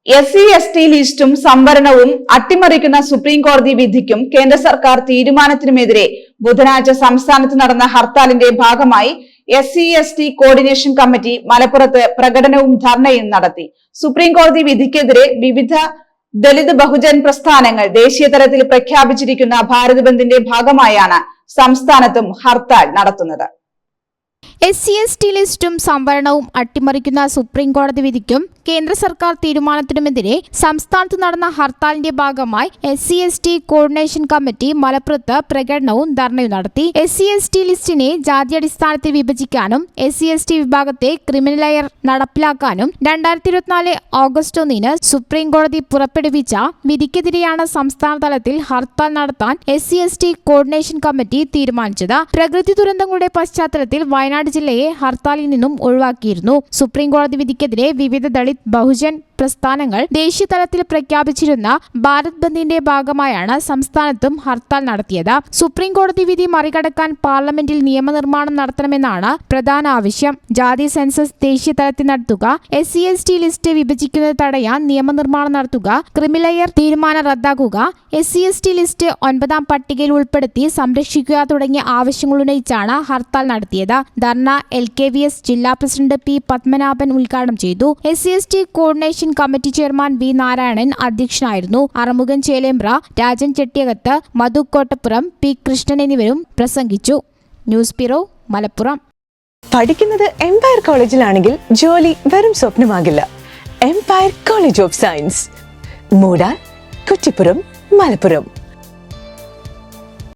SC/ST ലിസ്റ്റും സംവരണവും അട്ടിമറിക്കുന്ന supreme കോടതി വിധിക്കും കേന്ദ്ര സർക്കാർ തീരുമാനത്തിനുമെതിരെ ബുധനാഴ്ച സംസ്ഥാനത്ത് നടന്ന ഹർത്താലിന്റെ ഭാഗമായി SC/ST കോർഡിനേഷൻ കമ്മിറ്റി മലപ്പുറത്ത് പ്രകടനവും ധർണയും നടത്തി. സുപ്രീം കോടതി വിധിക്കെതിരെ വിവിധ ദലിത് ബഹുജൻ പ്രസ്ഥാനങ്ങൾ ദേശീയ തലത്തിൽ പ്രഖ്യാപിച്ചിരിക്കുന്ന ഭാരത് ബന്ദിന്റെ ഭാഗമായാണ് സംസ്ഥാനത്തും ഹർത്താൽ നടത്തുന്നത്. SC/ST ലിസ്റ്റും സംവരണവും അട്ടിമറിക്കുന്ന സുപ്രീം കോടതി വിധിക്കും കേന്ദ്ര സർക്കാർ തീരുമാനത്തിനുമെതിരെ സംസ്ഥാനത്ത് നടന്ന ഹർത്താലിന്റെ ഭാഗമായി SC/ST കോർഡിനേഷൻ കമ്മിറ്റി മലപ്പുറത്ത് പ്രകടനവും ധർണയും നടത്തി. SC/ST ലിസ്റ്റിനെ ജാതിയടിസ്ഥാനത്തിൽ വിഭജിക്കാനും SC/ST വിഭാഗത്തെ ക്രിമിനലയർ നടപ്പിലാക്കാനും 2024 ഓഗസ്റ്റ് 1 സുപ്രീം കോടതി പുറപ്പെടുവിച്ച വിധിക്കെതിരെയാണ് സംസ്ഥാന തലത്തിൽ ഹർത്താൽ നടത്താൻ SC/ST കോർഡിനേഷൻ കമ്മിറ്റി തീരുമാനിച്ചത്. പ്രകൃതി ദുരന്തങ്ങളുടെ പശ്ചാത്തലത്തിൽ വയനാട് ജില്ലയെ ഹർത്താലിൽ നിന്നും ഒഴിവാക്കിയിരുന്നു. സുപ്രീം കോടതി വിധിക്കെതിരെ വിവിധ ദളിത് ബഹുജൻ പ്രസ്ഥാനങ്ങൾ ദേശീയ തലത്തിൽ പ്രഖ്യാപിച്ചിരുന്ന ഭാരത് ബന്ദിന്റെ ഭാഗമായാണ് സംസ്ഥാനത്തും ഹർത്താൽ നടത്തിയത്. സുപ്രീം കോടതി വിധി മറികടക്കാൻ പാർലമെന്റിൽ നിയമനിർമ്മാണം നടത്തണമെന്നാണ് പ്രധാന ആവശ്യം. ജാതി സെൻസസ് ദേശീയ തലത്തിൽ നടത്തുക, SC/ST ലിസ്റ്റ് വിഭജിക്കുന്നത് തടയാൻ നിയമനിർമ്മാണം നടത്തുക, ക്രിമിനലയർ തീരുമാനം റദ്ദാക്കുക, SC/ST ലിസ്റ്റ് 9ാം പട്ടികയിൽ ഉൾപ്പെടുത്തി സംരക്ഷിക്കുക തുടങ്ങിയ ആവശ്യങ്ങൾ ഉന്നയിച്ചാണ് ഹർത്താൽ നടത്തിയത്. ധർണ LKVS ജില്ലാ പ്രസിഡന്റ് P പത്മനാഭൻ ഉദ്ഘാടനം ചെയ്തു. SC/ST coordination committee chairman V Narayanan അധ്യക്ഷനായിരുന്നു. അറമുഖൻ ചേലേമ്പ്ര, രാജൻ ചെട്ടിയകത്ത്, മധു കോട്ടപ്പുറം, P കൃഷ്ണൻ എന്നിവരും പ്രസംഗിച്ചു. News bureau, Malappuram. പഠിക്കുന്നത് എംപയർ കോളേജിലാണെങ്കിൽ ജോലി വെറും സ്വപ്നമാകില്ല. Empire college of science, Moodal, Kuttippuram, Malappuram.